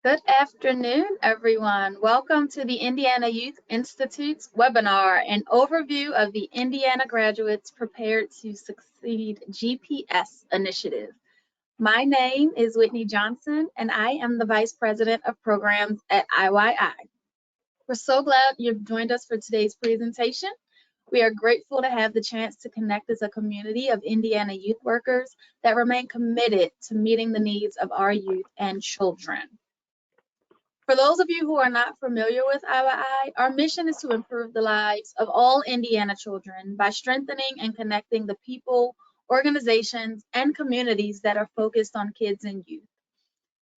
Good afternoon, everyone. Welcome to the Indiana Youth Institute's webinar, an overview of the Indiana Graduates Prepared to Succeed GPS initiative. My name is Whitney Johnson, and I am the Vice President of Programs at IYI. We're so glad you've joined us for today's presentation. We are grateful to have the chance to connect as a community of Indiana youth workers that remain committed to meeting the needs of our youth and children. For those of you who are not familiar with IYI, our mission is to improve the lives of all Indiana children by strengthening and connecting the people, organizations, and communities that are focused on kids and youth.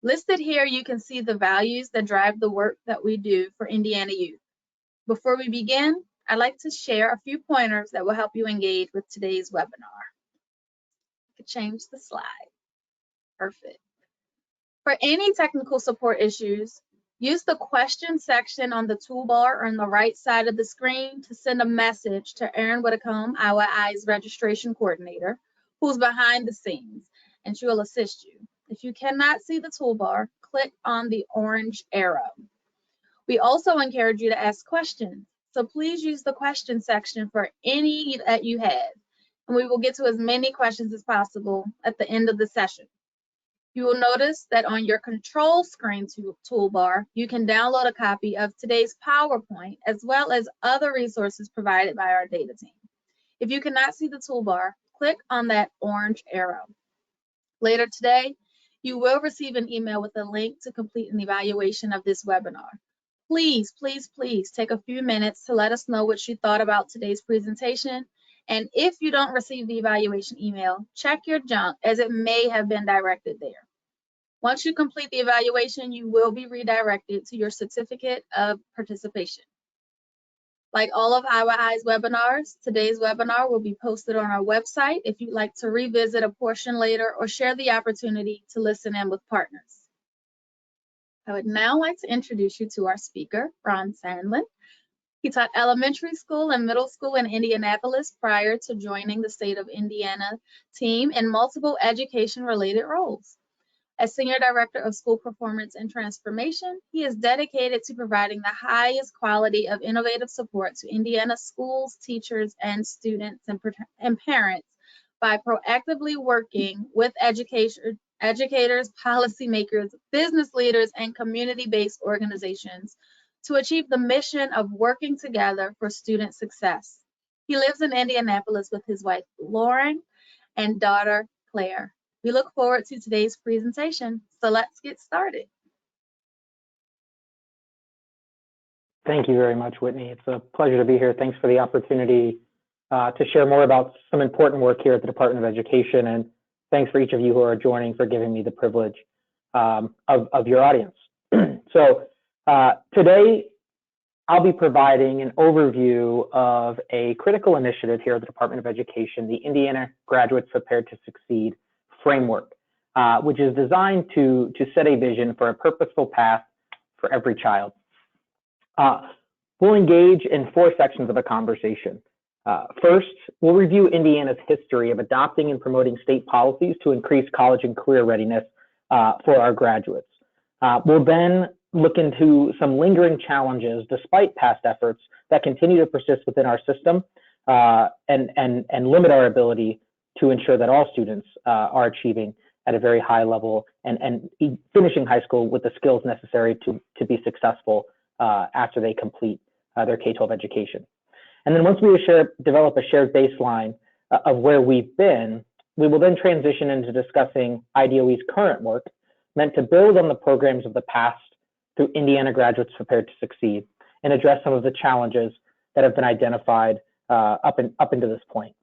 Listed here, you can see the values that drive the work that we do for Indiana youth. Before we begin, I'd like to share a few pointers that will help you engage with today's webinar. I could change the slide. Perfect. For any technical support issues, use the question section on the toolbar on the right side of the screen to send a message to Erin Whitcomb, IYI's registration coordinator, who's behind the scenes, and she will assist you. If you cannot see the toolbar, click on the orange arrow. We also encourage you to ask questions, so please use the question section for any that you have, and we will get to as many questions as possible at the end of the session. You will notice that on your control screen toolbar, you can download a copy of today's PowerPoint as well as other resources provided by our data team. If you cannot see the toolbar, click on that orange arrow. Later today, you will receive an email with a link to complete an evaluation of this webinar. Please, please, please take a few minutes to let us know what you thought about today's presentation. And if you don't receive the evaluation email, check your junk as it may have been directed there. Once you complete the evaluation, you will be redirected to your certificate of participation. Like all of IYI's webinars, today's webinar will be posted on our website if you'd like to revisit a portion later or share the opportunity to listen in with partners. I would now like to introduce you to our speaker, Ron Sandlin. He taught elementary school and middle school in Indianapolis prior to joining the state of Indiana team in multiple education-related roles. As Senior Director of School Performance and Transformation, he is dedicated to providing the highest quality of innovative support to Indiana schools, teachers, and students and parents by proactively working with educators, policymakers, business leaders, and community-based organizations to achieve the mission of working together for student success. He lives in Indianapolis with his wife, Lauren, and daughter, Claire. We look forward to today's presentation, so let's get started. Thank you very much, Whitney. It's a pleasure to be here. Thanks for the opportunity to share more about some important work here at the Department of Education, and thanks for each of you who are joining for giving me the privilege of your audience. So today, I'll be providing an overview of a critical initiative here at the Department of Education, the Indiana Graduates Prepared to Succeed framework, which is designed to set a vision for a purposeful path for every child. We'll engage in 4 sections of a conversation. First, we'll review Indiana's history of adopting and promoting state policies to increase college and career readiness for our graduates. We'll then look into some lingering challenges despite past efforts that continue to persist within our system and limit our ability to ensure that all students are achieving at a very high level and finishing high school with the skills necessary to be successful after they complete their K-12 education. And then once we develop a shared baseline of where we've been, we will then transition into discussing IDOE's current work meant to build on the programs of the past through Indiana Graduates Prepared to Succeed and address some of the challenges that have been identified up into this point.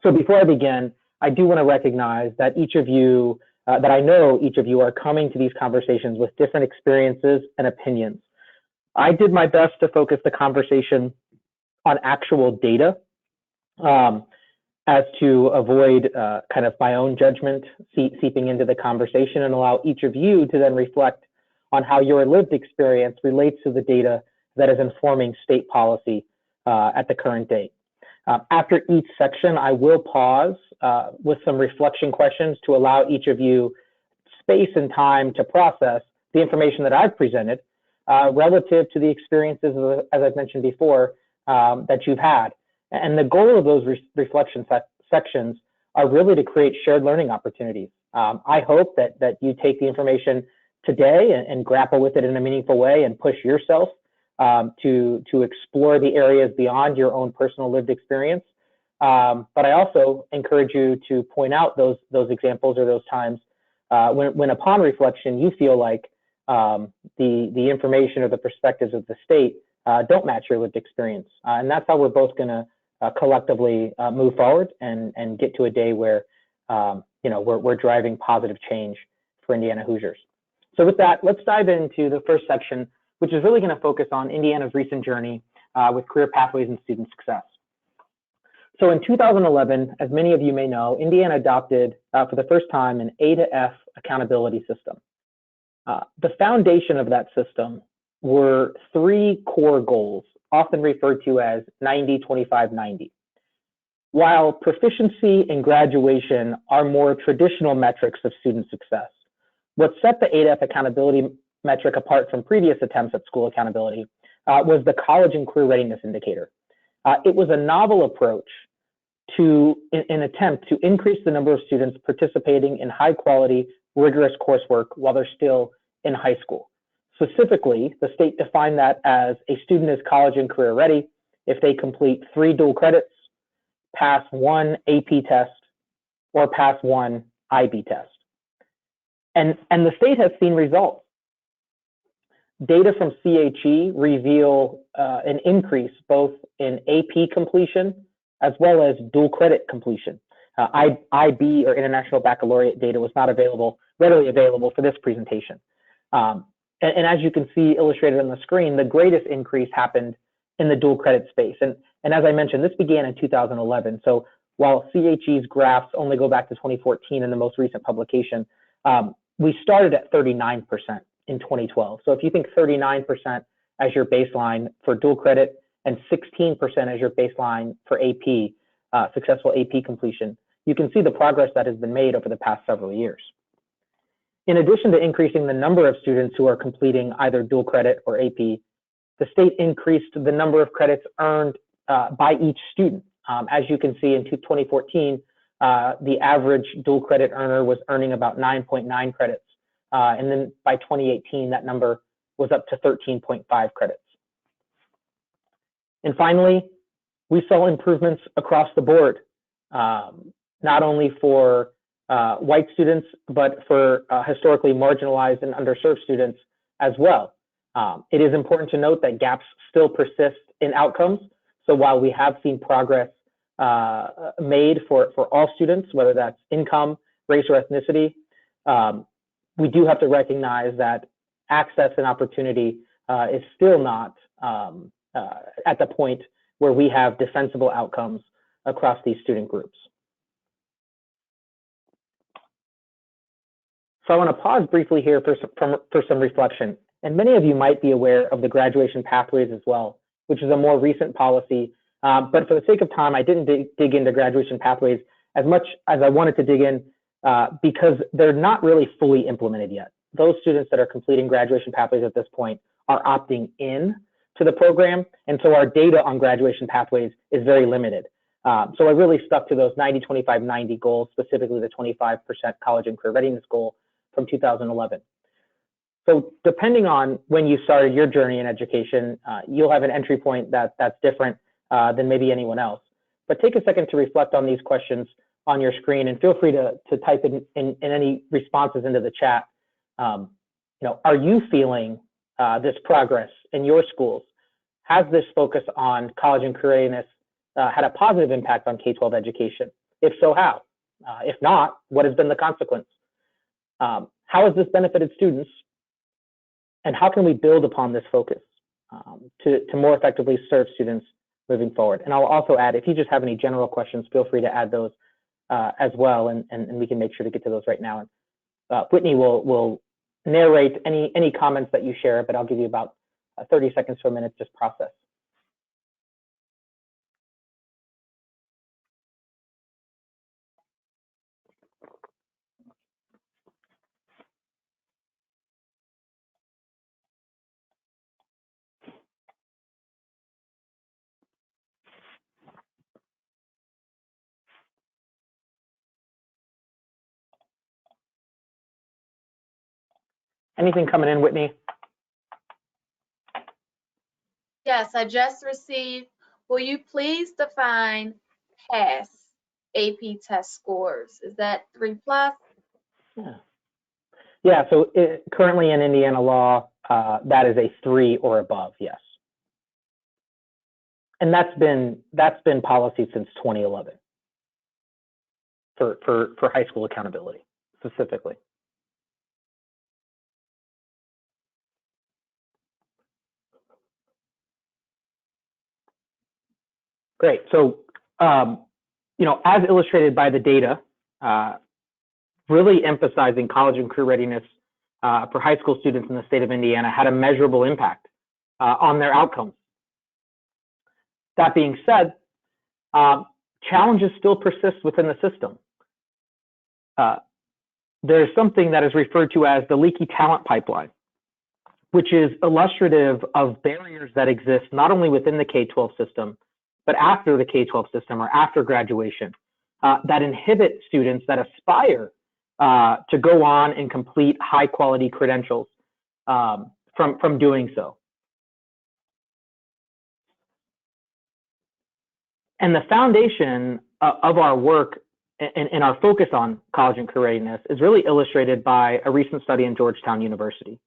So before I begin, I do want to recognize that each of you, that I know each of you are coming to these conversations with different experiences and opinions. I did my best to focus the conversation on actual data as to avoid kind of my own judgment seeping into the conversation and allow each of you to then reflect on how your lived experience relates to the data that is informing state policy at the current date. After each section, I will pause with some reflection questions to allow each of you space and time to process the information that I've presented relative to the experiences, as I've mentioned before, that you've had. And the goal of those reflection sections are really to create shared learning opportunities. I hope that you take the information today and grapple with it in a meaningful way and push yourself to explore the areas beyond your own personal lived experience. But I also encourage you to point out those examples or those times when upon reflection you feel like the information or the perspectives of the state don't match your lived experience. And that's how we're both going to collectively move forward and get to a day where we're driving positive change for Indiana Hoosiers. So with that, let's dive into the first section, which is really going to focus on Indiana's recent journey with career pathways and student success. So in 2011, as many of you may know, Indiana adopted for the first time an A to F accountability system. The foundation of that system were three core goals, often referred to as 90-25-90. While proficiency and graduation are more traditional metrics of student success, what set the A to F accountability metric apart from previous attempts at school accountability was the College and Career Readiness Indicator. It was a novel approach to an attempt to increase the number of students participating in high quality, rigorous coursework while they're still in high school. Specifically, the state defined that as a student is college and career ready if they complete 3 dual credits, pass 1 AP test, or pass 1 IB test. And the state has seen results. Data from CHE reveal an increase both in AP completion as well as dual credit completion. IB, or International Baccalaureate data, was not readily available for this presentation. And as you can see illustrated on the screen, the greatest increase happened in the dual credit space. And as I mentioned, this began in 2011. So while CHE's graphs only go back to 2014 in the most recent publication, we started at 39% in 2012. So if you think 39% as your baseline for dual credit and 16% as your baseline for AP, successful AP completion, you can see the progress that has been made over the past several years. In addition to increasing the number of students who are completing either dual credit or AP, the state increased the number of credits earned by each student. As you can see in 2014, the average dual credit earner was earning about 9.9 credits. And then by 2018, that number was up to 13.5 credits. And finally, we saw improvements across the board, not only for white students, but for historically marginalized and underserved students as well. It is important to note that gaps still persist in outcomes. So while we have seen progress made for all students, whether that's income, race, or ethnicity, we do have to recognize that access and opportunity is still not at the point where we have defensible outcomes across these student groups. So I want to pause briefly here for some reflection. And many of you might be aware of the graduation pathways as well, which is a more recent policy. But for the sake of time, I didn't dig into graduation pathways as much as I wanted to dig in because they're not really fully implemented yet. Those students that are completing graduation pathways at this point are opting in to the program. And so our data on graduation pathways is very limited. So I really stuck to those 90-25-90 goals, specifically the 25% college and career readiness goal from 2011. So depending on when you started your journey in education, you'll have an entry point that's different than maybe anyone else. But take a second to reflect on these questions on your screen and feel free to type in any responses into the chat. Are you feeling this progress in your schools? Has this focus on college and career readiness had a positive impact on K-12 education? If so, how? If not, what has been the consequence? How has this benefited students? And how can we build upon this focus to more effectively serve students moving forward? And I'll also add, if you just have any general questions, feel free to add those as well, and we can make sure to get to those right now. And Whitney will narrate any comments that you share, but I'll give you about 30 seconds to a minute to just process. Anything coming in, Whitney? Yes, I just received. Will you please define pass AP test scores? Is that 3+? Yeah, so currently in Indiana law, that is a 3 or above, yes. And that's been policy since 2011 for high school accountability specifically. Great. So, as illustrated by the data, really emphasizing college and career readiness for high school students in the state of Indiana had a measurable impact on their outcomes. That being said, challenges still persist within the system. There's something that is referred to as the leaky talent pipeline, which is illustrative of barriers that exist not only within the K-12 system, but after the K-12 system or after graduation that inhibit students that aspire to go on and complete high quality credentials from doing so. And the foundation of our work and our focus on college and career readiness is really illustrated by a recent study in Georgetown University.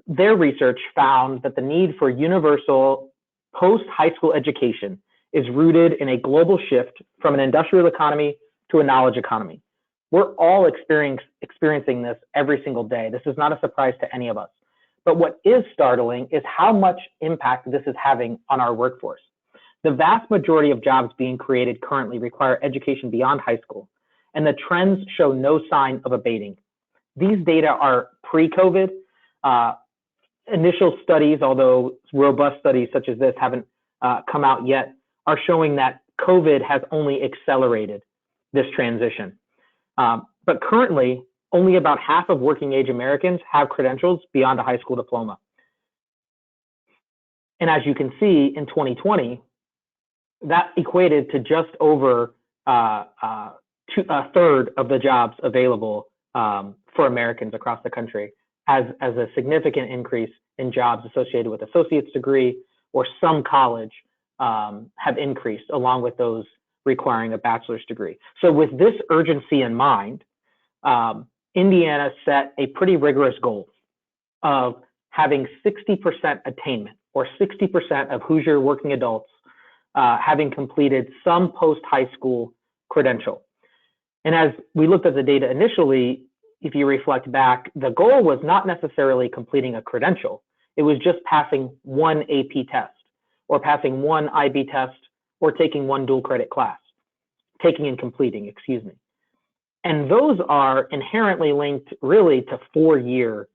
Their research found that the need for universal post-high school education is rooted in a global shift from an industrial economy to a knowledge economy. We're all experiencing this every single day. This is not a surprise to any of us. But what is startling is how much impact this is having on our workforce. The vast majority of jobs being created currently require education beyond high school, and the trends show no sign of abating. These data are pre-COVID. Initial studies, although robust studies such as this haven't come out yet, are showing that COVID has only accelerated this transition. But currently, only about half of working age Americans have credentials beyond a high school diploma. And as you can see, in 2020, that equated to just over a third of the jobs available for Americans across the country, as a significant increase in jobs associated with associate's degree or some college have increased, along with those requiring a bachelor's degree. So with this urgency in mind, Indiana set a pretty rigorous goal of having 60% attainment, or 60% of Hoosier working adults having completed some post-high school credential. And as we looked at the data initially, if you reflect back, the goal was not necessarily completing a credential. It was just passing one AP test, or passing one IB test, or taking one dual credit class, taking and completing, excuse me. And those are inherently linked really to 4-year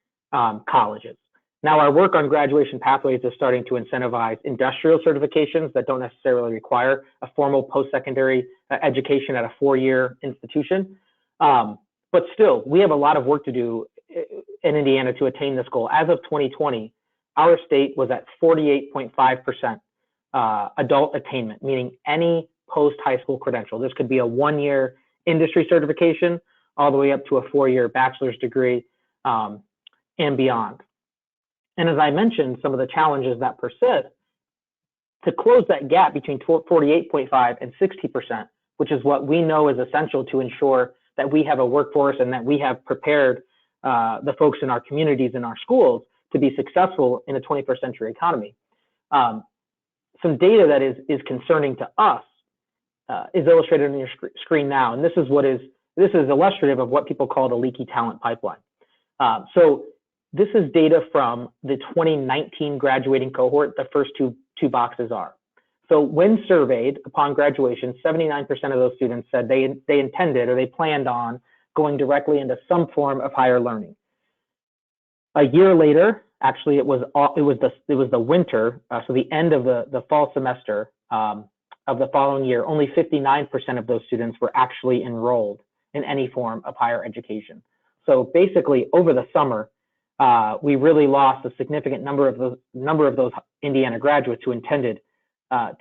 colleges. Now, our work on graduation pathways is starting to incentivize industrial certifications that don't necessarily require a formal post-secondary education at a 4-year institution. But still, we have a lot of work to do in Indiana to attain this goal. As of 2020, our state was at 48.5% adult attainment, meaning any post-high school credential. This could be a 1-year industry certification all the way up to a 4-year bachelor's degree and beyond. And as I mentioned, some of the challenges that persist, to close that gap between 48.5 and 60%, which is what we know is essential to ensure that we have a workforce and that we have prepared the folks in our communities and our schools to be successful in a 21st century economy. Some data that is concerning to us is illustrated on your screen now, and this is illustrative of what people call the leaky talent pipeline. So this is data from the 2019 graduating cohort. The first two boxes are. So when surveyed upon graduation, 79% of those students said they intended or they planned on going directly into some form of higher learning. A year later, actually, it was the winter, so the end of the fall semester of the following year. Only 59% of those students were actually enrolled in any form of higher education. So basically, over the summer, we really lost a significant number of those Indiana graduates who intended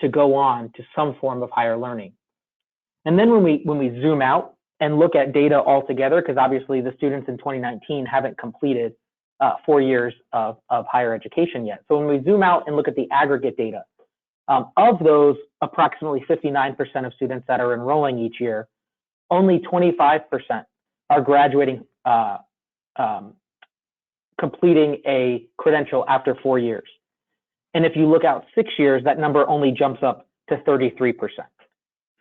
to go on to some form of higher learning. And then when we zoom out and look at data altogether, because obviously the students in 2019 haven't completed 4 years of higher education yet. So when we zoom out and look at the aggregate data, of those approximately 59% of students that are enrolling each year, only 25% are graduating, completing a credential after 4 years. And if you look out 6 years, that number only jumps up to 33%.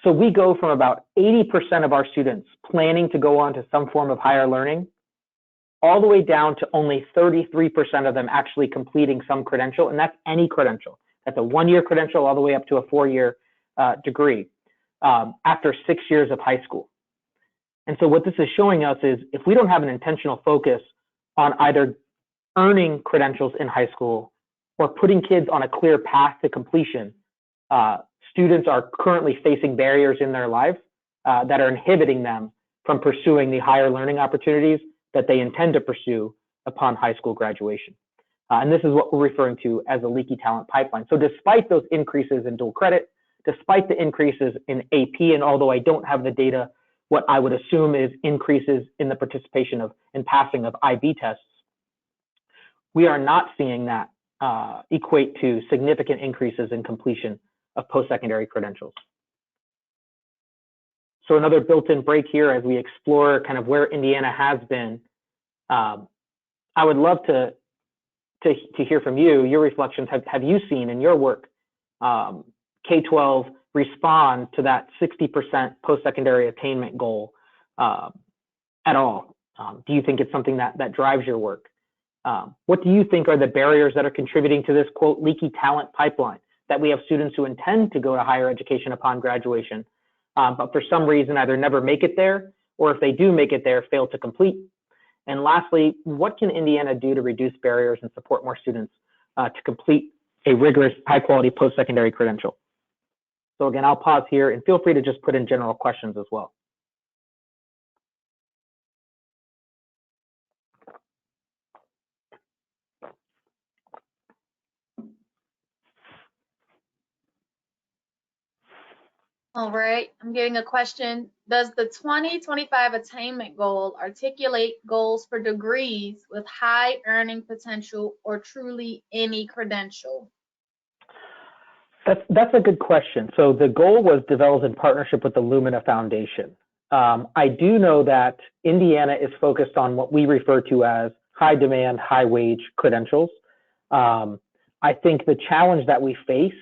So we go from about 80% of our students planning to go on to some form of higher learning, all the way down to only 33% of them actually completing some credential, and that's any credential. That's a 1-year credential all the way up to a 4-year degree after 6 years of high school. And so what this is showing us is if we don't have an intentional focus on either earning credentials in high school or putting kids on a clear path to completion, students are currently facing barriers in their life that are inhibiting them from pursuing the higher learning opportunities that they intend to pursue upon high school graduation. And this is what we're referring to as a leaky talent pipeline. So despite those increases in dual credit, despite the increases in AP, and although I don't have the data, what I would assume is increases in the participation of and passing of IB tests, we are not seeing that equate to significant increases in completion of post-secondary credentials. So another built-in break here as we explore kind of where Indiana has been. I would love to hear from you, your reflections. Have you seen in your work K-12 respond to that 60% post-secondary attainment goal at all? Do you think it's something that drives your work? What do you think are the barriers that are contributing to this, quote, leaky talent pipeline, that we have students who intend to go to higher education upon graduation, but for some reason either never make it there, or if they do make it there, fail to complete? And lastly, what can Indiana do to reduce barriers and support more students to complete a rigorous, high-quality post-secondary credential? So again, I'll pause here and feel free to just put in general questions as well. All right, I'm getting a question. Does the 2025 attainment goal articulate goals for degrees with high earning potential or truly any credential? That's a good question. So the goal was developed in partnership with the Lumina Foundation. I do know that Indiana is focused on what we refer to as high demand, high wage credentials. I think the challenge that we face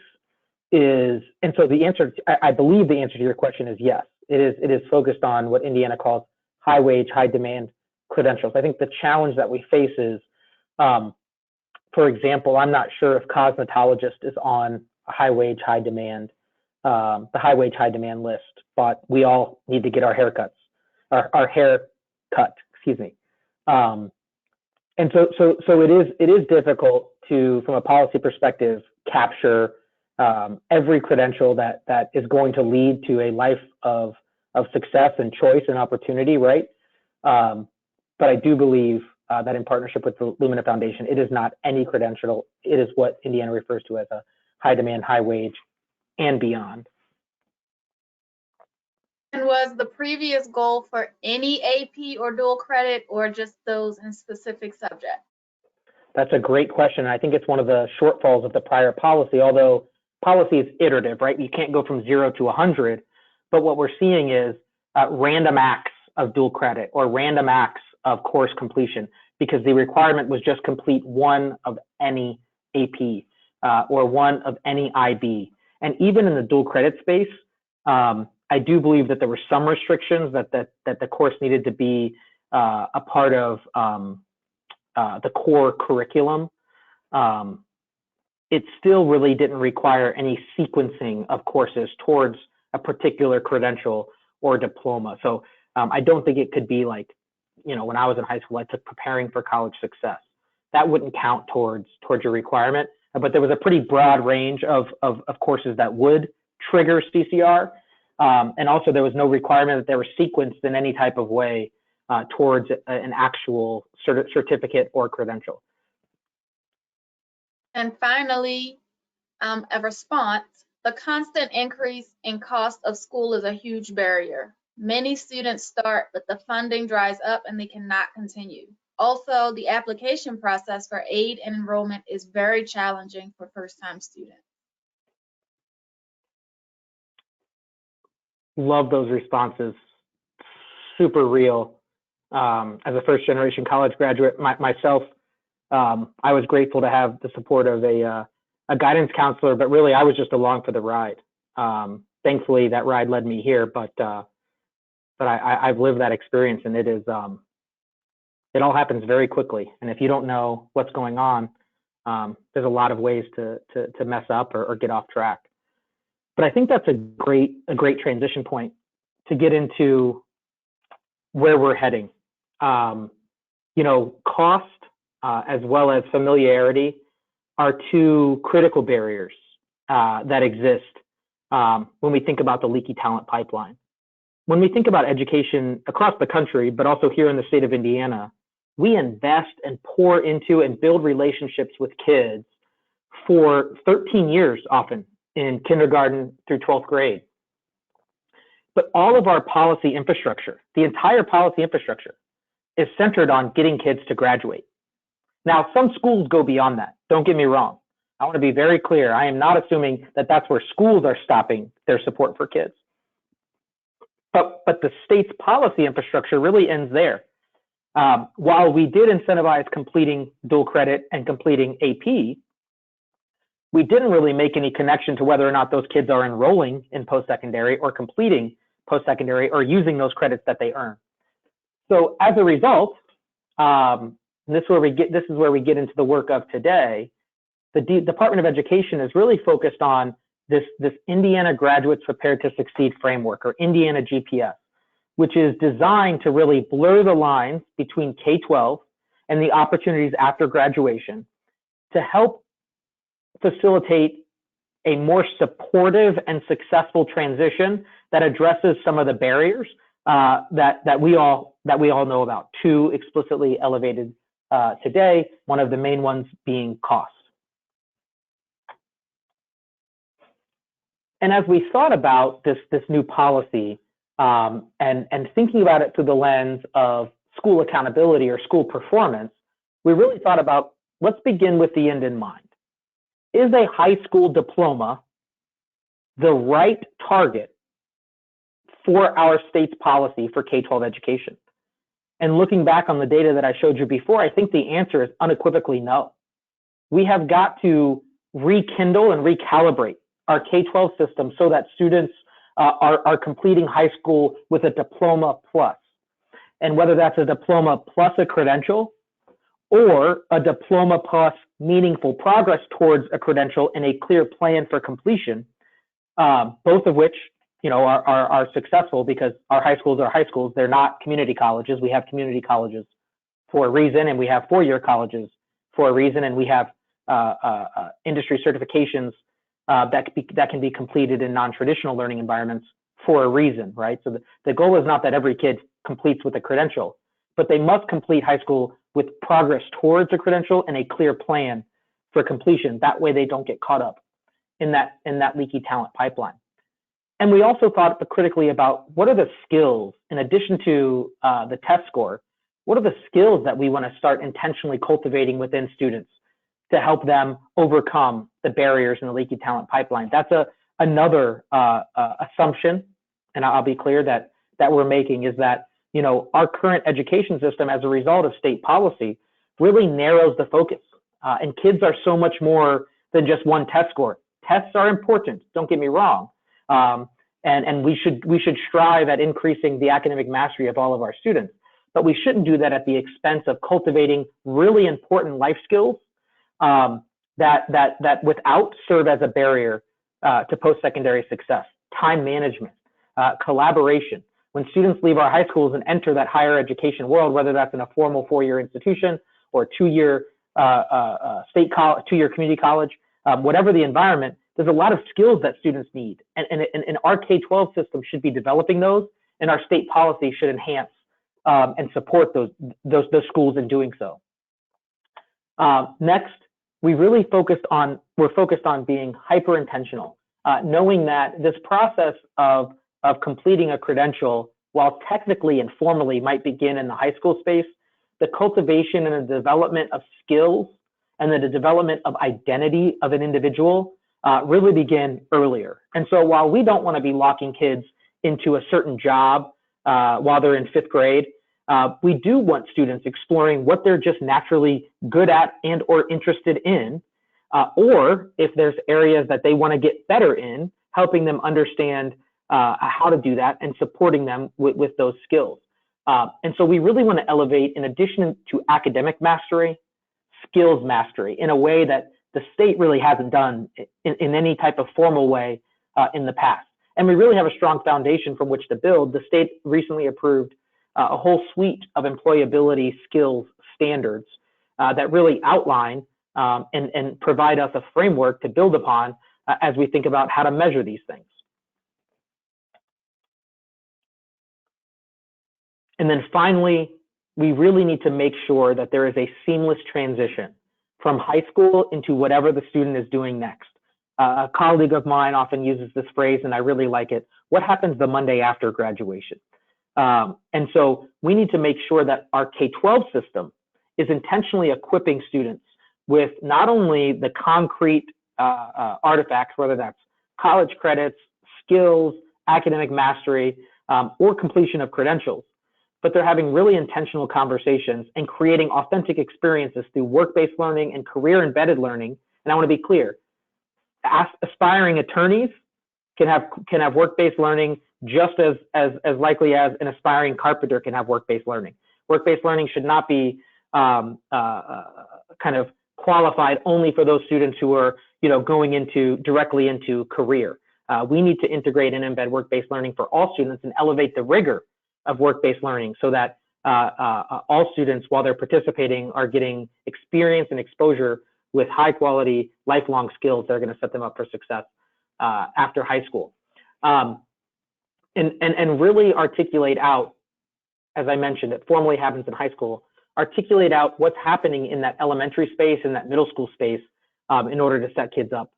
is, and so the answer, I believe the answer to your question is yes. It is focused on what Indiana calls high wage, high demand credentials. I think the challenge that we face is, for example, I'm not sure if cosmetologist is on a high wage, high demand, the high wage, high demand list, but we all need to get our haircuts, our hair cut, excuse me. And so it is difficult to, from a policy perspective, capture every credential that is going to lead to a life of success and choice and opportunity, right? But I do believe that in partnership with the Lumina Foundation, it is not any credential. It is what Indiana refers to as a high demand, high wage, and beyond. And was the previous goal for any AP or dual credit, or just those in specific subjects? That's a great question. I think it's one of the shortfalls of the prior policy, although policy is iterative, right? You can't go from 0 to 100, but what we're seeing is random acts of dual credit or random acts of course completion, because the requirement was just complete one of any AP or one of any IB. And even in the dual credit space, I do believe that there were some restrictions that the course needed to be a part of the core curriculum. It still really didn't require any sequencing of courses towards a particular credential or diploma. So I don't think it could be like, you know, when I was in high school, I took preparing for college success. That wouldn't count towards your requirement, but there was a pretty broad range of courses that would trigger CCR. And also there was no requirement that they were sequenced in any type of way towards an actual certificate or credential. And finally, a response: the constant increase in cost of school is a huge barrier. Many students start, but the funding dries up and they cannot continue. Also, the application process for aid and enrollment is very challenging for first-time students. Love those responses. Super real. As a first-generation college graduate myself, I was grateful to have the support of a guidance counselor, but really I was just along for the ride. Thankfully, that ride led me here, but I've lived that experience, and it is it all happens very quickly. And if you don't know what's going on, there's a lot of ways to mess up or get off track. But I think that's a great transition point to get into where we're heading. You know, cost as well as familiarity are two critical barriers that exist when we think about the leaky talent pipeline. When we think about education across the country, but also here in the state of Indiana, we invest and pour into and build relationships with kids for 13 years often in kindergarten through 12th grade. But all of our policy infrastructure, the entire policy infrastructure, is centered on getting kids to graduate. Now, some schools go beyond that. Don't get me wrong. I want to be very clear. I am not assuming that that's where schools are stopping their support for kids. But the state's policy infrastructure really ends there. While we did incentivize completing dual credit and completing AP, we didn't really make any connection to whether or not those kids are enrolling in post-secondary or completing post-secondary or using those credits that they earn. So as a result, this is where we get into the work of today. The Department of Education is really focused on this Indiana Graduates Prepared to Succeed framework, or Indiana GPS, which is designed to really blur the lines between K-12 and the opportunities after graduation to help facilitate a more supportive and successful transition that addresses some of the barriers that we all know about. Two explicitly elevated today, one of the main ones being cost. And as we thought about this new policy and thinking about it through the lens of school accountability or school performance, we really thought about, let's begin with the end in mind. Is a high school diploma the right target for our state's policy for K-12 education? And looking back on the data that I showed you before, I think the answer is unequivocally no. We have got to rekindle and recalibrate our K-12 system so that students are completing high school with a diploma plus. And whether that's a diploma plus a credential or a diploma plus meaningful progress towards a credential and a clear plan for completion, both of which are successful because our high schools are high schools. They're not community colleges. We have community colleges for a reason, and we have four-year colleges for a reason, and we have industry certifications that can be completed in non-traditional learning environments for a reason, right? So the goal is not that every kid completes with a credential, but they must complete high school with progress towards a credential and a clear plan for completion. That way they don't get caught up in that leaky talent pipeline. And we also thought critically about what are the skills, in addition to the test score, what are the skills that we want to start intentionally cultivating within students to help them overcome the barriers in the leaky talent pipeline. That's another assumption, and I'll be clear that we're making, is that our current education system, as a result of state policy, really narrows the focus. And kids are so much more than just one test score. Tests are important, don't get me wrong, and we should strive at increasing the academic mastery of all of our students. But we shouldn't do that at the expense of cultivating really important life skills that without serve as a barrier to post-secondary success. Time management, collaboration. When students leave our high schools and enter that higher education world, whether that's in a formal four-year institution or a two-year state college, two-year community college, whatever the environment, there's a lot of skills that students need. And our K-12 system should be developing those, and our state policy should enhance and support those schools in doing so. Next, we're focused on being hyper intentional, knowing that this process of completing a credential, while technically and formally might begin in the high school space, the cultivation and the development of skills and the development of identity of an individual really begin earlier. And so while we don't want to be locking kids into a certain job while they're in 5th grade, we do want students exploring what they're just naturally good at and or interested in, or if there's areas that they want to get better in, helping them understand how to do that and supporting them with those skills. And so we really want to elevate, in addition to academic mastery, skills mastery in a way that the state really hasn't done in any type of formal way in the past. And we really have a strong foundation from which to build. The state recently approved a whole suite of employability skills standards that really outline and provide us a framework to build upon as we think about how to measure these things. And then finally, we really need to make sure that there is a seamless transition from high school into whatever the student is doing next. A colleague of mine often uses this phrase, and I really like it. What happens the Monday after graduation? And so we need to make sure that our K-12 system is intentionally equipping students with not only the concrete artifacts, whether that's college credits, skills, academic mastery, or completion of credentials, but they're having really intentional conversations and creating authentic experiences through work-based learning and career-embedded learning. And I want to be clear, aspiring attorneys can have work-based learning just as likely as an aspiring carpenter can have work-based learning. Work-based learning should not be kind of qualified only for those students who are going directly into career. We need to integrate and embed work-based learning for all students and elevate the rigor of work-based learning so that all students, while they're participating, are getting experience and exposure with high-quality, lifelong skills that are going to set them up for success after high school. And really articulate out, as I mentioned, it formally happens in high school, articulate out what's happening in that elementary space and that middle school space in order to set kids up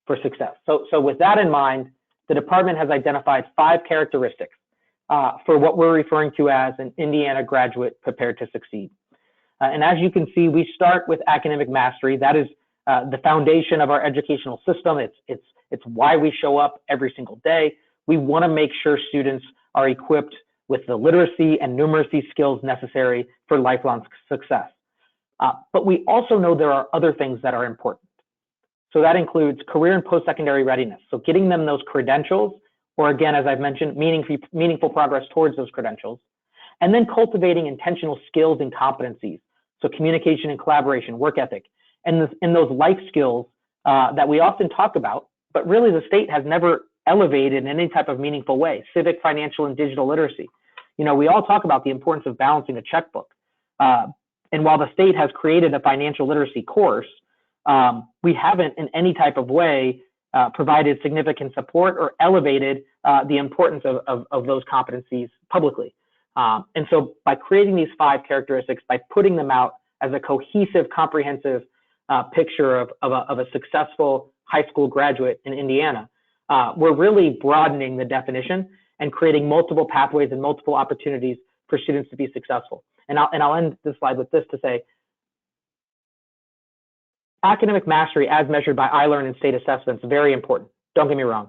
for success. So with that in mind, the department has identified 5 characteristics for what we're referring to as an Indiana graduate prepared to succeed. And as you can see, we start with academic mastery. That is the foundation of our educational system. It's why we show up every single day. We want to make sure students are equipped with the literacy and numeracy skills necessary for lifelong success. But we also know there are other things that are important. So that includes career and post-secondary readiness. So getting them those credentials, or again, as I've mentioned, meaningful progress towards those credentials, and then cultivating intentional skills and competencies. So communication and collaboration, work ethic, and those life skills that we often talk about, but really the state has never elevated in any type of meaningful way. Civic, financial, and digital literacy. We all talk about the importance of balancing a checkbook. And while the state has created a financial literacy course, we haven't in any type of way provided significant support or elevated the importance of those competencies publicly. And so by creating these 5 characteristics, by putting them out as a cohesive, comprehensive picture of a successful high school graduate in Indiana, we're really broadening the definition and creating multiple pathways and multiple opportunities for students to be successful. And I'll end this slide with this to say, academic mastery as measured by iLearn and state assessments, very important. Don't get me wrong.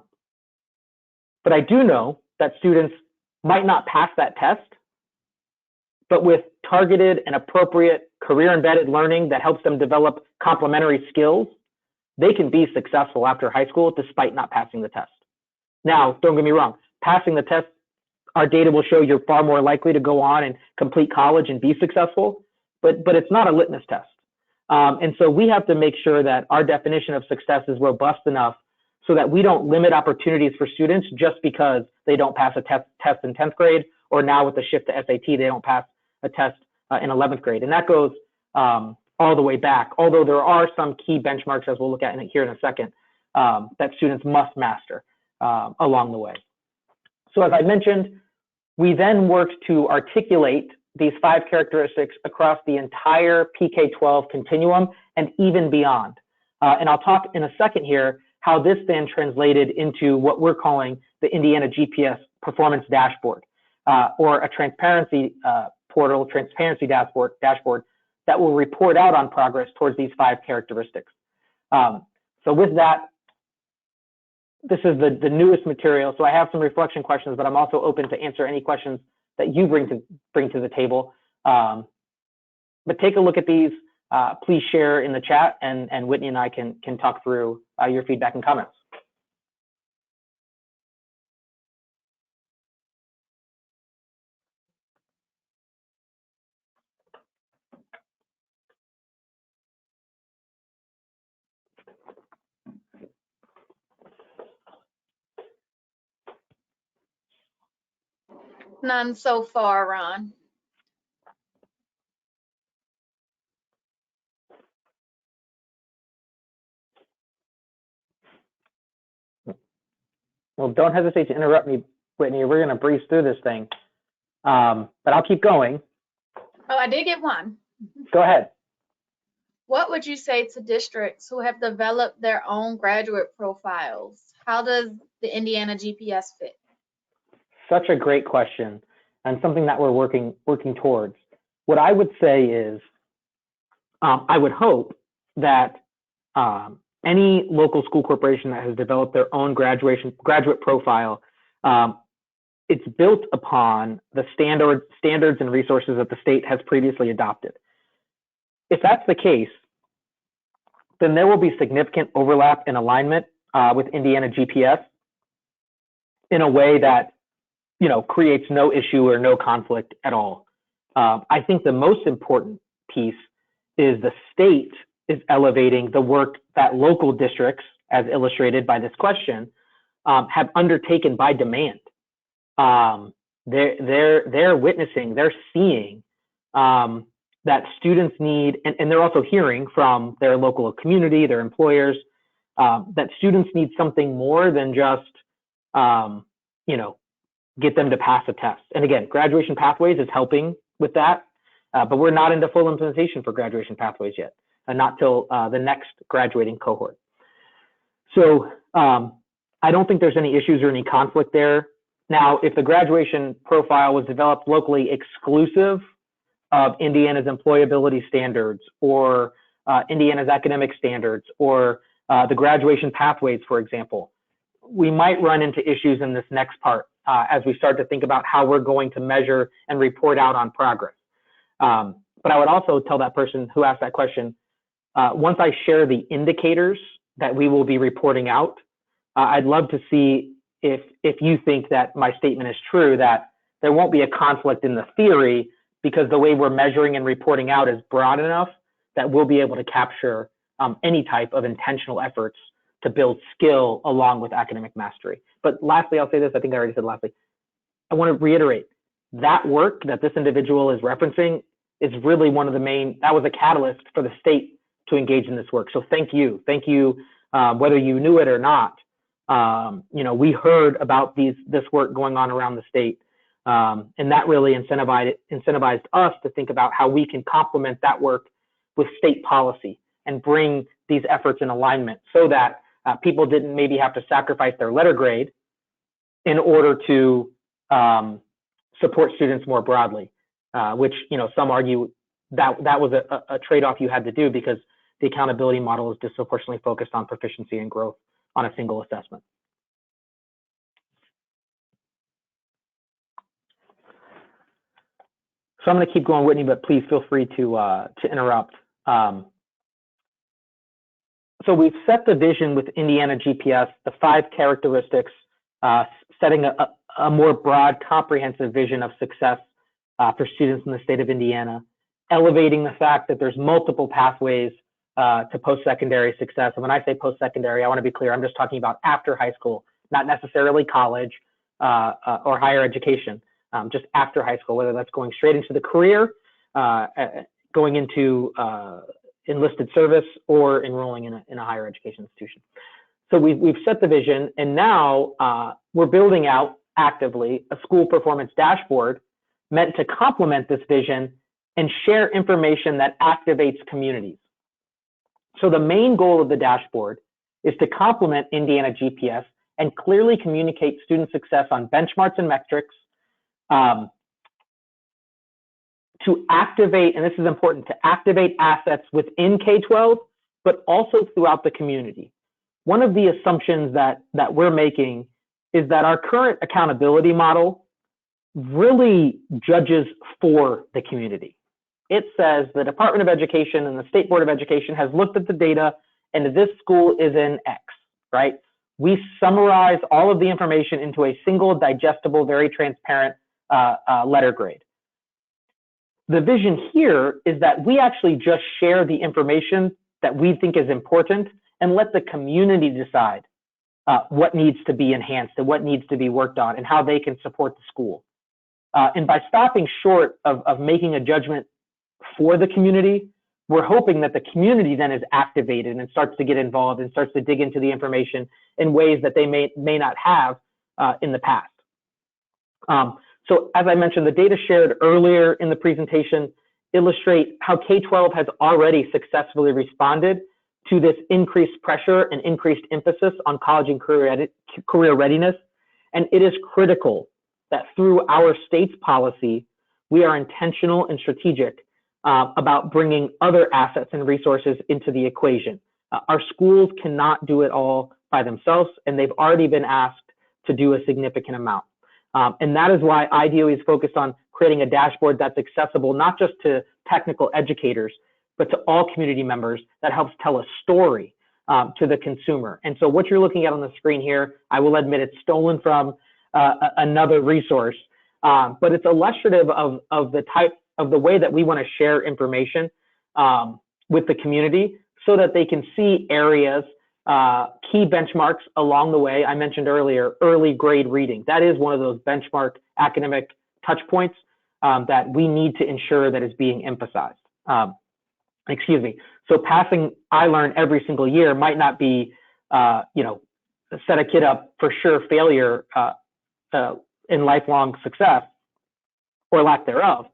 But I do know that students might not pass that test, but with targeted and appropriate career-embedded learning that helps them develop complementary skills, they can be successful after high school despite not passing the test. Now, don't get me wrong, passing the test, our data will show you're far more likely to go on and complete college and be successful, but it's not a litmus test. And so we have to make sure that our definition of success is robust enough so that we don't limit opportunities for students just because they don't pass a test in 10th grade, or now with the shift to SAT, they don't pass a test in 11th grade. And that goes all the way back, although there are some key benchmarks, as we'll look at here in a second, that students must master along the way. So as I mentioned, we then worked to articulate these 5 characteristics across the entire PK-12 continuum and even beyond. And I'll talk in a second here how this then translated into what we're calling the Indiana GPS Performance Dashboard, or a transparency portal transparency dashboard that will report out on progress towards these 5 characteristics. So with that, this is the newest material. So I have some reflection questions, but I'm also open to answer any questions that you bring to the table. But take a look at these. Please share in the chat, and Whitney and I can talk through your feedback and comments. None so far, Ron. Well, don't hesitate to interrupt me, Whitney. We're going to breeze through this thing, but I'll keep going. Oh, I did get one. Go ahead. What would you say to districts who have developed their own graduate profiles? How does the Indiana GPS fit? Such a great question, and something that we're working towards. What I would say is, I would hope that any local school corporation that has developed their own graduate profile, it's built upon the standards and resources that the state has previously adopted. If that's the case, then there will be significant overlap and alignment with Indiana GPS in a way that creates no issue or no conflict at all. I think the most important piece is the state is elevating the work that local districts, as illustrated by this question, have undertaken by demand. They're witnessing, they're seeing that students need, and they're also hearing from their local community, their employers, that students need something more than just, get them to pass a test. And again, Graduation Pathways is helping with that, but we're not into full implementation for Graduation Pathways yet, and not till the next graduating cohort. So I don't think there's any issues or any conflict there. Now, if the graduation profile was developed locally exclusive of Indiana's employability standards or Indiana's academic standards or the graduation pathways, for example, we might run into issues in this next part as we start to think about how we're going to measure and report out on progress. But I would also tell that person who asked that question, once I share the indicators that we will be reporting out, I'd love to see if you think that my statement is true, that there won't be a conflict in the theory because the way we're measuring and reporting out is broad enough that we'll be able to capture any type of intentional efforts to build skill along with academic mastery. But lastly, I'll say this, I think I already said lastly, I want to reiterate, that work that this individual is referencing is really one of the main, that was a catalyst for the state to engage in this work. So thank you, whether you knew it or not. We heard about this work going on around the state, and that really incentivized us to think about how we can complement that work with state policy and bring these efforts in alignment so that people didn't maybe have to sacrifice their letter grade in order to support students more broadly, which some argue that was a trade-off you had to do because the accountability model is disproportionately focused on proficiency and growth on a single assessment. So I'm going to keep going, Whitney, but please feel free to interrupt. So we've set the vision with Indiana GPS, the 5 characteristics, setting a more broad, comprehensive vision of success for students in the state of Indiana, elevating the fact that there's multiple pathways to post-secondary success. And when I say post-secondary, I want to be clear, I'm just talking about after high school, not necessarily college or higher education, just after high school, whether that's going straight into the career, going into enlisted service, or enrolling in a higher education institution. So we've set the vision, and now we're building out actively a school performance dashboard meant to complement this vision and share information that activates communities. So the main goal of the dashboard is to complement Indiana GPS and clearly communicate student success on benchmarks and metrics, to activate, and this is important, to activate assets within K-12, but also throughout the community. One of the assumptions that we're making is that our current accountability model really judges for the community. It says the Department of Education and the State Board of Education has looked at the data and this school is in X, right? We summarize all of the information into a single, digestible, very transparent letter grade. The vision here is that we actually just share the information that we think is important and let the community decide what needs to be enhanced and what needs to be worked on and how they can support the school. And by stopping short of making a judgment for the community, we're hoping that the community then is activated and starts to get involved and starts to dig into the information in ways that they may not have in the past. So as I mentioned, the data shared earlier in the presentation illustrate how K-12 has already successfully responded to this increased pressure and increased emphasis on college and career readiness. And it is critical that through our state's policy, we are intentional and strategic about bringing other assets and resources into the equation. Our schools cannot do it all by themselves, and they've already been asked to do a significant amount. And that is why IDOE is focused on creating a dashboard that's accessible not just to technical educators, but to all community members that helps tell a story to the consumer. And so what you're looking at on the screen here, I will admit it's stolen from another resource, but it's illustrative of the way that we want to share information with the community so that they can see areas, key benchmarks along the way. I mentioned earlier, early grade reading. That is one of those benchmark academic touch points that we need to ensure that is being emphasized. Excuse me. So passing iLearn every single year might not be, set a kid up for sure failure in lifelong success or lack thereof.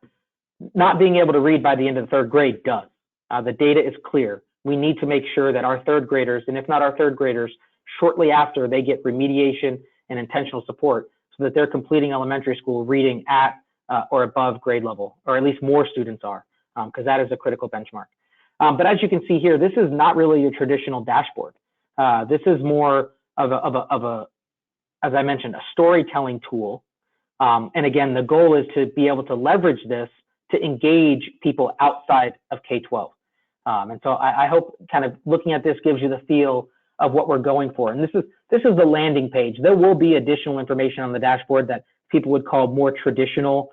Not being able to read by the end of third grade does. The data is clear. We need to make sure that our third graders, and if not our third graders, shortly after they get remediation and intentional support so that they're completing elementary school reading at or above grade level, or at least more students are, because that is a critical benchmark. But as you can see here, this is not really a traditional dashboard. This is more of a, as I mentioned, a storytelling tool. And again, the goal is to be able to leverage this to engage people outside of K-12. And so I hope kind of looking at this gives you the feel of what we're going for. And this is the landing page. There will be additional information on the dashboard that people would call more traditional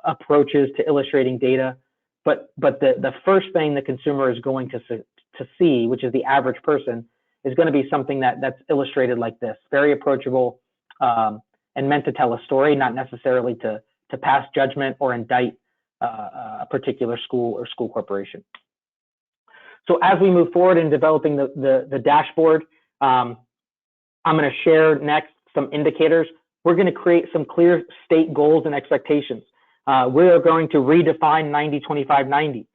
approaches to illustrating data. But the first thing the consumer is going to see, which is the average person, is going to be something that's illustrated like this, very approachable and meant to tell a story, not necessarily to pass judgment or indict a particular school or school corporation. So as we move forward in developing the dashboard, I'm going to share next some indicators. We're going to create some clear state goals and expectations. We are going to redefine 90-25-90.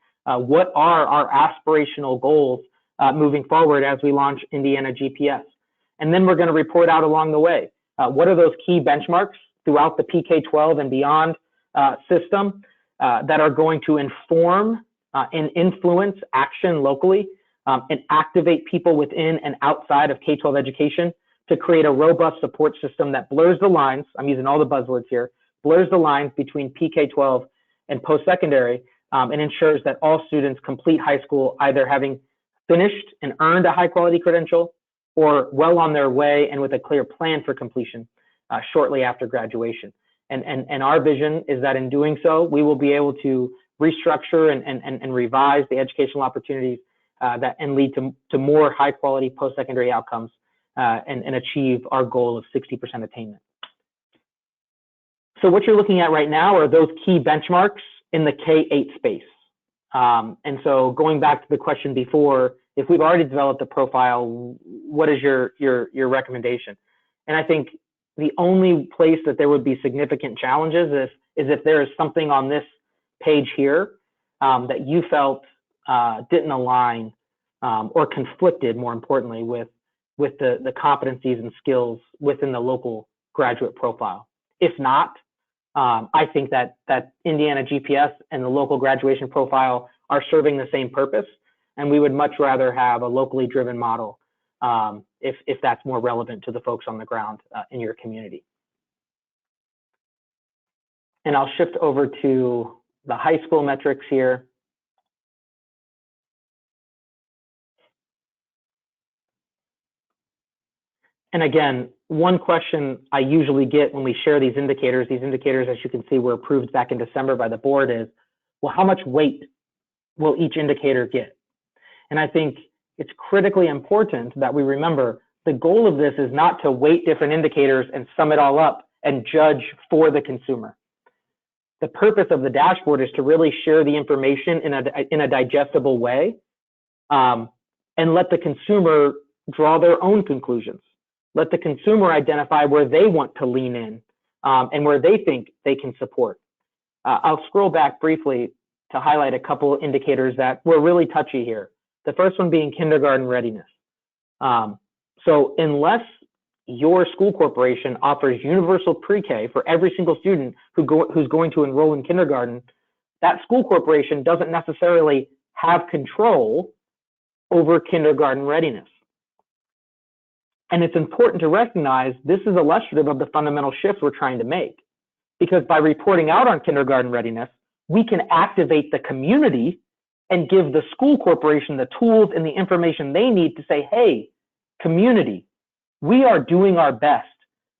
What are our aspirational goals moving forward as we launch Indiana GPS? And then we're going to report out along the way. What are those key benchmarks throughout the PK-12 and beyond system that are going to inform and influence action locally and activate people within and outside of K-12 education to create a robust support system that blurs the lines, I'm using all the buzzwords here, blurs the lines between PK-12 and post-secondary and ensures that all students complete high school either having finished and earned a high-quality credential or well on their way and with a clear plan for completion shortly after graduation. And our vision is that in doing so, we will be able to restructure and revise the educational opportunities and lead to more high-quality post-secondary outcomes and achieve our goal of 60% attainment. So what you're looking at right now are those key benchmarks in the K-8 space. And so going back to the question before, if we've already developed a profile, what is your recommendation? And I think the only place that there would be significant challenges is if there is something on this page here that you felt didn't align or conflicted, more importantly, with the competencies and skills within the local graduate profile. If not, I think that Indiana GPS and the local graduation profile are serving the same purpose, and we would much rather have a locally driven model if that's more relevant to the folks on the ground in your community. And I'll shift over to the high school metrics here. And again, one question I usually get when we share these indicators, as you can see, were approved back in December by the board is, well, how much weight will each indicator get? And I think it's critically important that we remember the goal of this is not to weight different indicators and sum it all up and judge for the consumer. The purpose of the dashboard is to really share the information in a digestible way and let the consumer draw their own conclusions. Let the consumer identify where they want to lean in and where they think they can support. I'll scroll back briefly to highlight a couple indicators that were really touchy here. The first one being kindergarten readiness. So unless your school corporation offers universal pre-K for every single student who's going to enroll in kindergarten, that school corporation doesn't necessarily have control over kindergarten readiness. And it's important to recognize this is illustrative of the fundamental shift we're trying to make, because by reporting out on kindergarten readiness, we can activate the community and give the school corporation the tools and the information they need to say, hey, community, we are doing our best.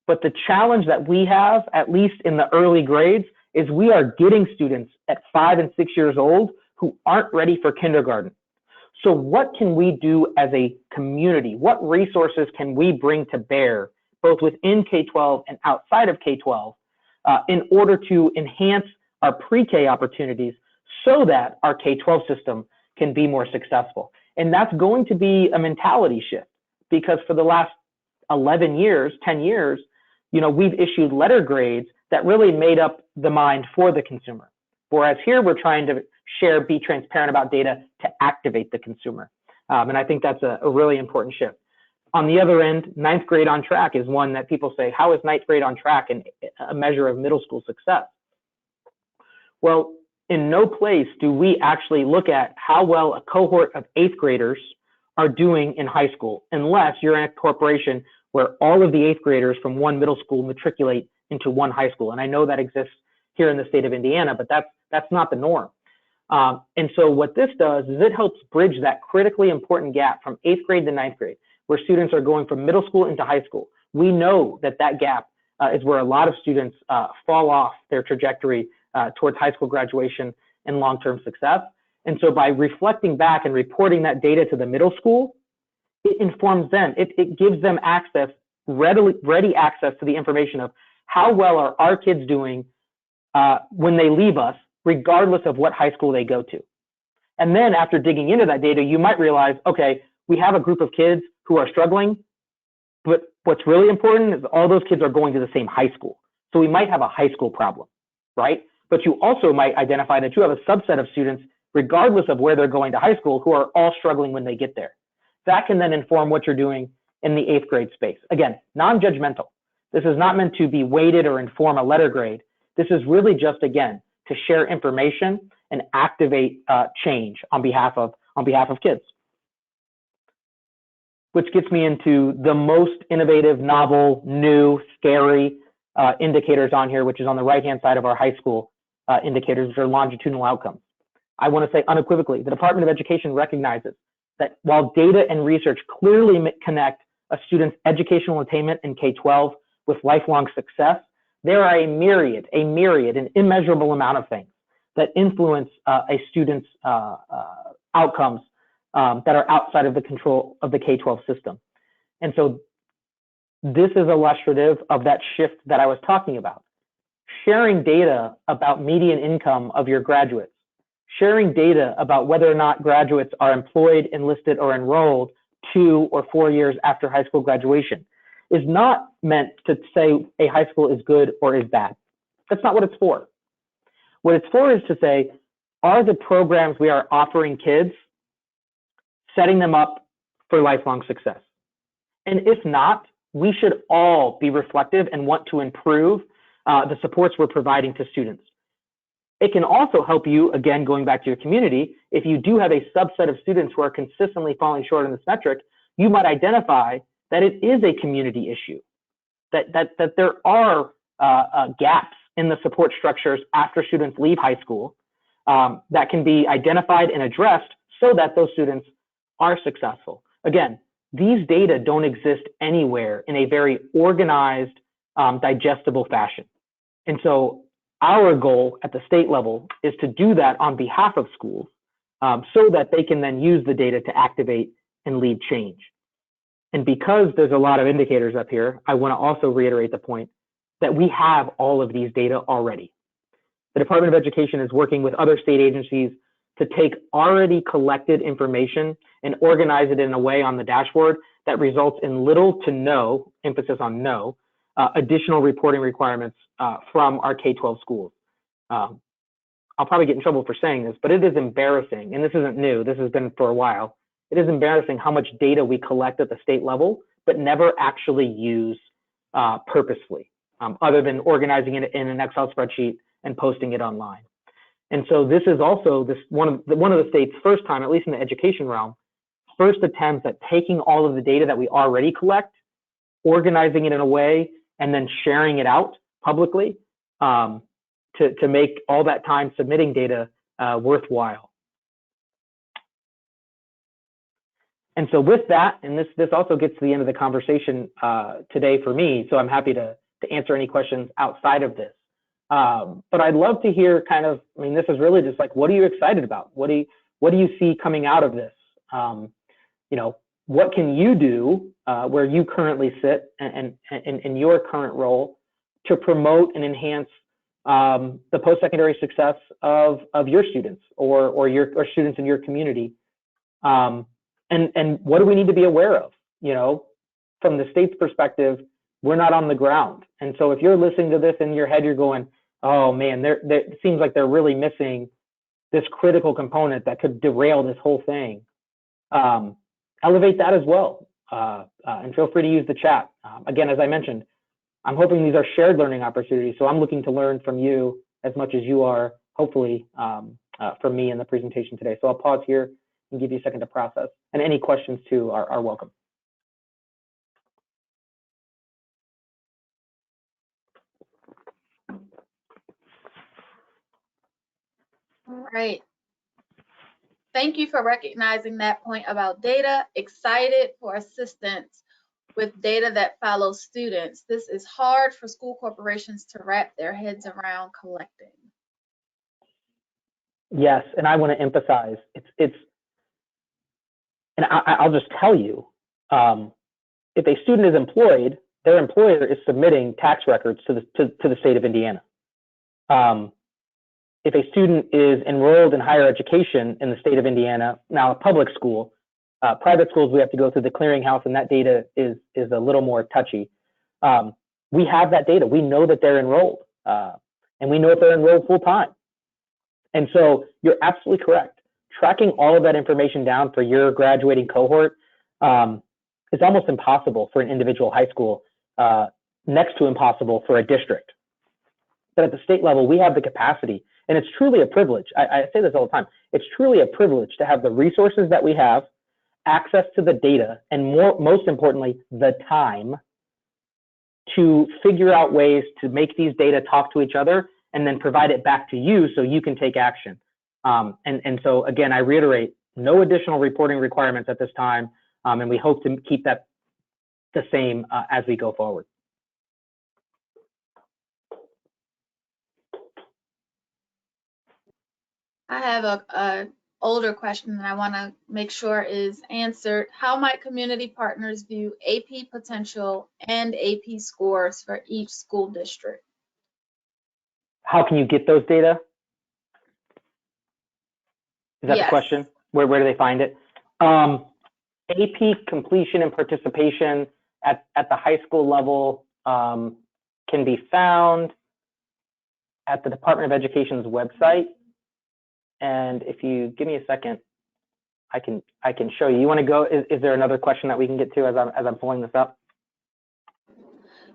But the challenge that we have, at least in the early grades, is we are getting students at 5 and 6 years old who aren't ready for kindergarten. So what can we do as a community? What resources can we bring to bear, both within K-12 and outside of K-12, in order to enhance our pre-K opportunities so that our K-12 system can be more successful? And that's going to be a mentality shift, because for the last 11 years, 10 years, we've issued letter grades that really made up the mind for the consumer. Whereas here we're trying to share, be transparent about data to activate the consumer. And I think that's a really important shift. On the other end, ninth grade on track is one that people say, how is ninth grade on track and a measure of middle school success? Well, in no place do we actually look at how well a cohort of 8th graders are doing in high school, unless you're in a corporation where all of the 8th graders from one middle school matriculate into one high school. And I know that exists here in the state of Indiana, but that's not the norm. And so what this does is it helps bridge that critically important gap from 8th grade to 9th grade, where students are going from middle school into high school. We know that gap is where a lot of students fall off their trajectory towards high school graduation and long-term success. And so by reflecting back and reporting that data to the middle school, it informs them. It gives them access, ready access to the information of how well are our kids doing when they leave us, regardless of what high school they go to. And then after digging into that data, you might realize, okay, we have a group of kids who are struggling, but what's really important is all those kids are going to the same high school. So we might have a high school problem, right? But you also might identify that you have a subset of students, regardless of where they're going to high school, who are all struggling when they get there. That can then inform what you're doing in the 8th grade space. Again, non-judgmental. This is not meant to be weighted or inform a letter grade. This is really just, again, to share information and activate change on behalf of kids. Which gets me into the most innovative, novel, new, scary indicators on here, which is on the right-hand side of our high school indicators, which are longitudinal outcomes. I want to say unequivocally, the Department of Education recognizes that while data and research clearly connect a student's educational attainment in K-12 with lifelong success, there are a myriad, an immeasurable amount of things that influence a student's outcomes that are outside of the control of the K-12 system. And so this is illustrative of that shift that I was talking about. Sharing data about median income of your graduates, sharing data about whether or not graduates are employed, enlisted, or enrolled 2 or 4 years after high school graduation is not meant to say a high school is good or is bad. That's not what it's for. What it's for is to say, are the programs we are offering kids setting them up for lifelong success? And if not, we should all be reflective and want to improve the supports we're providing to students. It can also help you, again, going back to your community, if you do have a subset of students who are consistently falling short on this metric, you might identify that it is a community issue, that there are gaps in the support structures after students leave high school that can be identified and addressed so that those students are successful. Again, these data don't exist anywhere in a very organized, digestible fashion. And so our goal at the state level is to do that on behalf of schools so that they can then use the data to activate and lead change. And because there's a lot of indicators up here, I want to also reiterate the point that we have all of these data already. The Department of Education is working with other state agencies to take already collected information and organize it in a way on the dashboard that results in little to no, emphasis on no, additional reporting requirements from our K-12 schools. I'll probably get in trouble for saying this, but it is embarrassing, and this isn't new, this has been for a while. It is embarrassing how much data we collect at the state level, but never actually use purposefully, other than organizing it in an Excel spreadsheet and posting it online. And so this is also one of the state's first time, at least in the education realm, first attempts at taking all of the data that we already collect, organizing it in a way, and then sharing it out publicly to make all that time submitting data worthwhile. And so with that, and this also gets to the end of the conversation today for me, so I'm happy to answer any questions outside of this. But I'd love to hear kind of, I mean, this is really just like, what are you excited about? What do you see coming out of this? You know, what can you do where you currently sit and in your current role to promote and enhance the post-secondary success of your students or students in your community? And what do we need to be aware of? You know, from the state's perspective, we're not on the ground. And so if you're listening to this in your head, you're going, oh man, it seems like they're really missing this critical component that could derail this whole thing. Elevate that as well. And feel free to use the chat. Again, as I mentioned, I'm hoping these are shared learning opportunities. So I'm looking to learn from you as much as you are, hopefully, from me in the presentation today. So I'll pause here and give you a second to process. And any questions too are welcome. All right. Thank you for recognizing that point about data. Excited for assistance with data that follows students. This is hard for school corporations to wrap their heads around collecting. Yes, and I want to emphasize it's and I'll just tell you, if a student is employed, their employer is submitting tax records to the state of Indiana. If a student is enrolled in higher education in the state of Indiana, now a public school, private schools, we have to go through the clearinghouse, and that data is a little more touchy. We have that data. We know that they're enrolled, and we know if they're enrolled full time. And so you're absolutely correct. Tracking all of that information down for your graduating cohort is almost impossible for an individual high school, next to impossible for a district. But at the state level, we have the capacity. And it's truly a privilege. I say this all the time. It's truly a privilege to have the resources that we have, access to the data, and most importantly, the time to figure out ways to make these data talk to each other and then provide it back to you so you can take action. And so, again, I reiterate, no additional reporting requirements at this time, and we hope to keep that the same as we go forward. I have a older question that I want to make sure is answered. How might community partners view AP potential and AP scores for each school district? How can you get those data? Is that Yes. the question? Where do they find it? AP completion and participation at the high school level can be found at the Department of Education's website. And if you give me a second, I can show you. You want to go? Is there another question that we can get to as I'm pulling this up?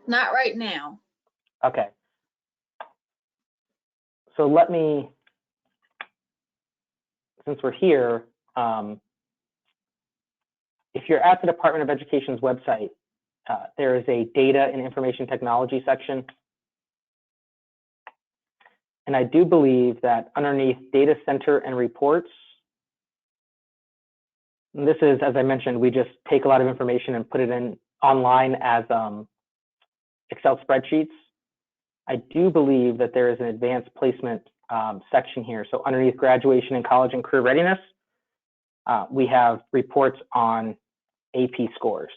Not right now. Okay. So let me, since we're here, if you're at the Department of Education's website, there is a data and information technology section. And I do believe that underneath data center and reports, and this is, as I mentioned, we just take a lot of information and put it in online as Excel spreadsheets. I do believe that there is an advanced placement section here. So underneath graduation and college and career readiness, we have reports on AP scores.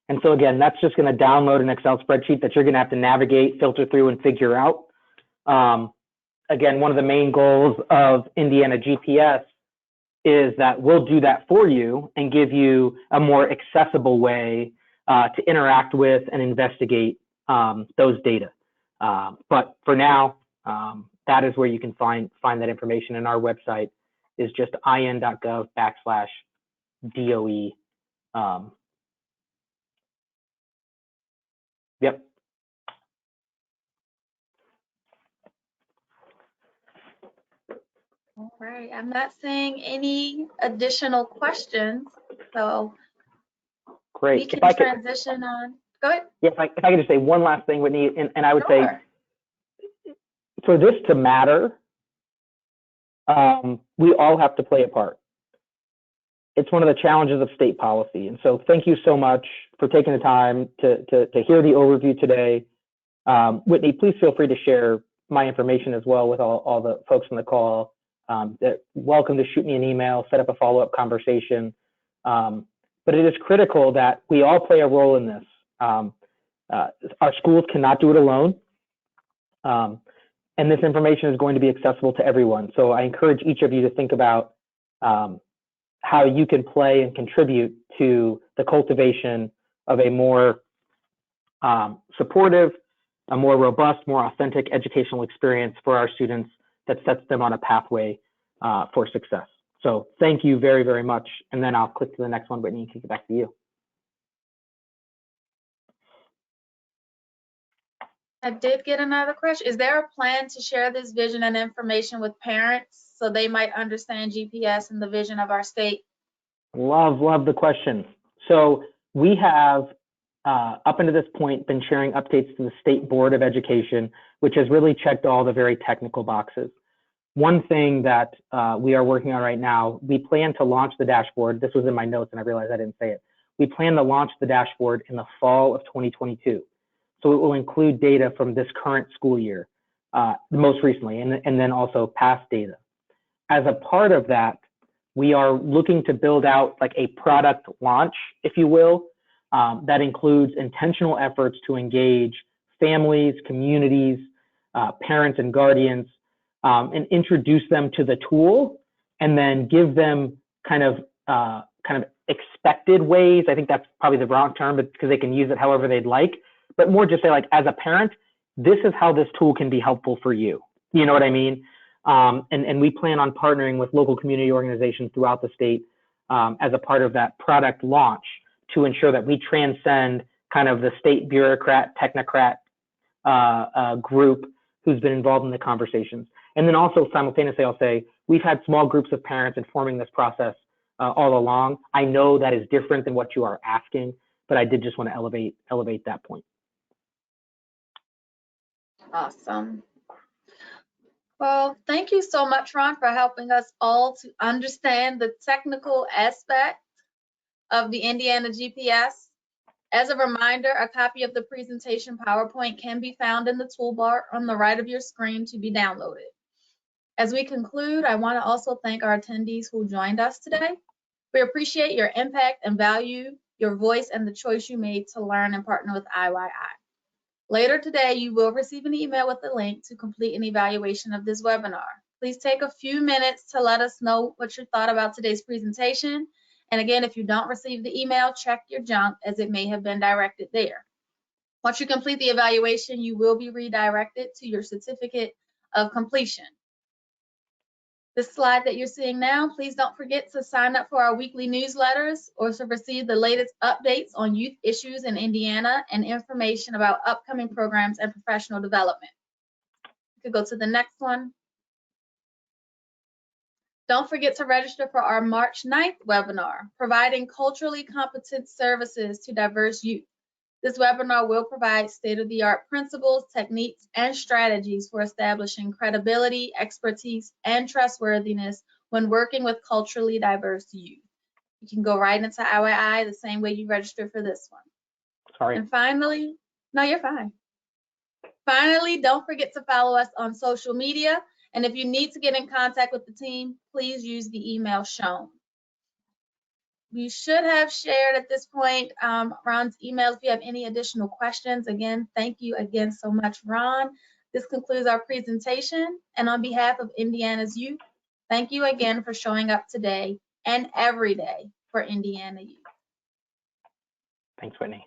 And so again, that's just going to download an Excel spreadsheet that you're going to have to navigate, filter through, and figure out. Again, one of the main goals of Indiana GPS is that we'll do that for you and give you a more accessible way to interact with and investigate those data. But for now, that is where you can find that information. And our website is just in.gov/DOE. Yep. All right, I'm not seeing any additional questions, so Great. we can transition on. Go ahead. Yeah, if I could just say one last thing, Whitney, and I would Sure. say, for this to matter, we all have to play a part. It's one of the challenges of state policy. And so thank you so much for taking the time to hear the overview today. Whitney, please feel free to share my information as well with all the folks on the call. Welcome to shoot me an email, set up a follow-up conversation. But it is critical that we all play a role in this. Our schools cannot do it alone. And this information is going to be accessible to everyone. So I encourage each of you to think about how you can play and contribute to the cultivation of a more supportive, a more robust, more authentic educational experience for our students that sets them on a pathway for success. So thank you very, very much. And then I'll click to the next one, Whitney, and kick it back to you. I did get another question. Is there a plan to share this vision and information with parents so they might understand GPS and the vision of our state? Love the question. So we have, up until this point, been sharing updates to the State Board of Education, which has really checked all the very technical boxes. One thing that we are working on right now, we plan to launch the dashboard. This was in my notes and I realized I didn't say it. We plan to launch the dashboard in the fall of 2022. So it will include data from this current school year, most recently, and then also past data. As a part of that, we are looking to build out like a product launch, if you will, that includes intentional efforts to engage families, communities, parents and guardians, and introduce them to the tool, and then give them kind of expected ways. I think that's probably the wrong term, but because they can use it however they'd like, but more just say like, as a parent, this is how this tool can be helpful for you. You know what I mean? And we plan on partnering with local community organizations throughout the state as a part of that product launch to ensure that we transcend kind of the state bureaucrat, technocrat group who's been involved in the conversations. And then also simultaneously, I'll say, we've had small groups of parents informing this process all along. I know that is different than what you are asking, but I did just want to elevate that point. Awesome. Well, thank you so much, Ron, for helping us all to understand the technical aspect of the Indiana GPS. As a reminder, a copy of the presentation PowerPoint can be found in the toolbar on the right of your screen to be downloaded. As we conclude, I want to also thank our attendees who joined us today. We appreciate your impact and value your voice and the choice you made to learn and partner with IYI. Later today, you will receive an email with a link to complete an evaluation of this webinar. Please take a few minutes to let us know what you thought about today's presentation. And again, if you don't receive the email, check your junk as it may have been directed there. Once you complete the evaluation, you will be redirected to your certificate of completion. This slide that you're seeing now, please don't forget to sign up for our weekly newsletters or to receive the latest updates on youth issues in Indiana and information about upcoming programs and professional development. You could go to the next one. Don't forget to register for our March 9th webinar, Providing Culturally Competent Services to Diverse Youth. This webinar will provide state-of-the-art principles, techniques, and strategies for establishing credibility, expertise, and trustworthiness when working with culturally diverse youth. You can go right into OII the same way you registered for this one. Sorry. And finally, no, you're fine. Finally, don't forget to follow us on social media. And if you need to get in contact with the team, please use the email shown. You should have shared at this point Ron's emails if you have any additional questions. Again, thank you again so much, Ron. This concludes our presentation. And on behalf of Indiana's youth, thank you again for showing up today and every day for Indiana youth. Thanks, Whitney.